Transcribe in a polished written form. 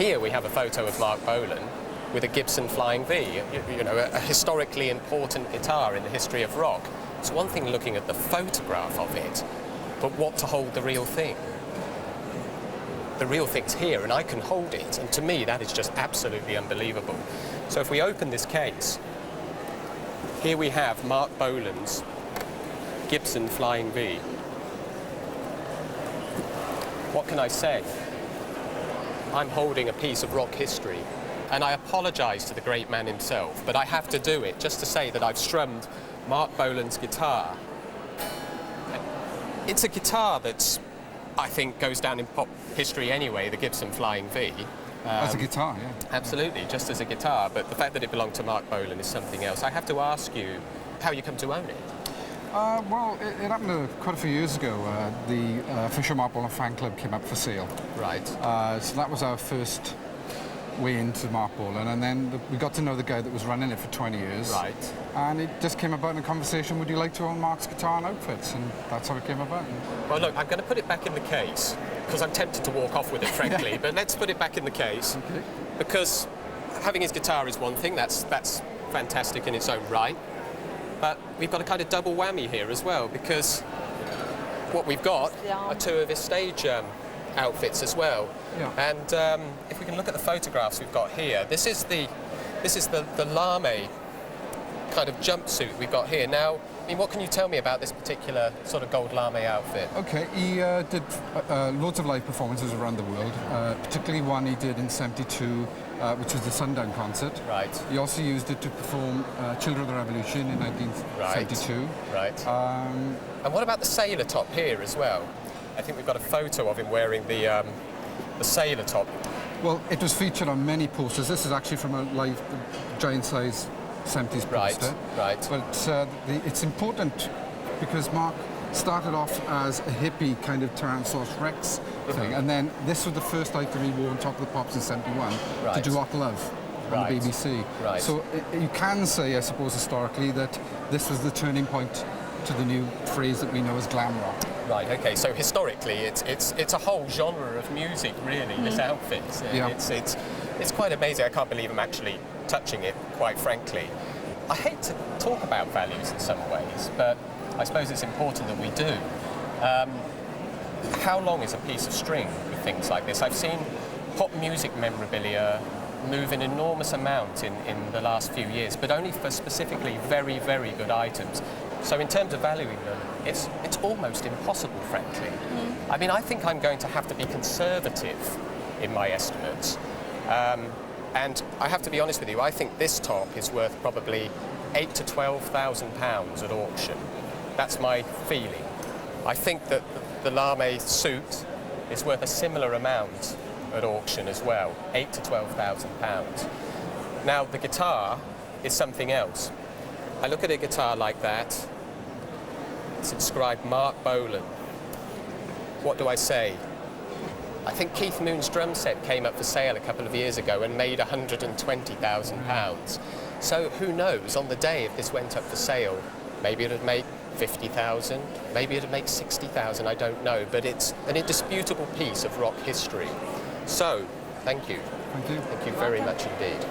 here we have a photo of Mark Bolan with a Gibson Flying V, you know, a historically important guitar in the history of rock. It's one thing looking at the photograph of it, but what to hold the real thing? The real thing's here, and I can hold it, and to me that is just absolutely unbelievable. So if we open this case, here we have Mark Bolan's Gibson Flying V. What can I say? I'm holding a piece of rock history, and I apologise to the great man himself, but I have to do it just to say that I've strummed Mark Bolan's guitar. It's a guitar that's, I think, goes down in pop history anyway, the Gibson Flying V. As a guitar, yeah. Absolutely, just as a guitar, but the fact that it belonged to Mark Bolan is something else. I have to ask you how you come to own it. Well, it happened quite a few years ago. The official Mark Bolan fan club came up for sale. Right. So that was our first way into Mark Bolan, and then we got to know the guy that was running it for 20 years. Right. And it just came about in a conversation, would you like to own Mark's guitar and outfits? And that's how it came about. Well, look, I'm going to put it back in the case, because I'm tempted to walk off with it, frankly, but let's put it back in the case, okay. Because having his guitar is one thing, that's fantastic in its own right, but we've got a kind of double whammy here as well, because what we've got are two of his stage outfits as well. Yeah. And if we can look at the photographs we've got here, this is the lame kind of jumpsuit we've got here. Now, I mean, what can you tell me about this particular sort of gold lame outfit? Okay, he did loads of live performances around the world, particularly one he did in '72, which was the Sundown concert. Right. He also used it to perform Children of the Revolution in 1972. Right. And what about the sailor top here as well? I think we've got a photo of him wearing the sailor top. Well, it was featured on many posters. This is actually from a live giant-size 70s poster. Right. But it's important because Mark started off as a hippie kind of Tyrannosaurus Rex thing, and then this was the first item he wore on Top of the Pops in '71 to do Hot Love on the BBC. Right. So you can say, I suppose, historically, that this was the turning point to the new phrase that we know as glam rock. Right. Okay. So historically, it's a whole genre of music, really. This outfit. Yeah. It's quite amazing. I can't believe I'm actually touching it, quite frankly. I hate to talk about values in some ways, but I suppose it's important that we do. How long is a piece of string with things like this? I've seen pop music memorabilia move an enormous amount in the last few years, but only for specifically very, very good items. So in terms of valuing them, it's almost impossible, frankly. I mean, I think I'm going to have to be conservative in my estimates. And I have to be honest with you, I think this top is worth probably £8,000 to £12,000 at auction. That's my feeling. I think that the lame suit is worth a similar amount at auction as well, £8,000 to £12,000. Now, the guitar is something else. I look at a guitar like that, it's inscribed Mark Bolan. What do I say? I think Keith Moon's drum set came up for sale a couple of years ago and made £120,000. So who knows, on the day if this went up for sale, maybe it'd make 50,000, maybe it'd make 60,000, I don't know, but it's an indisputable piece of rock history. So, thank you. Thank you. Thank you very much indeed.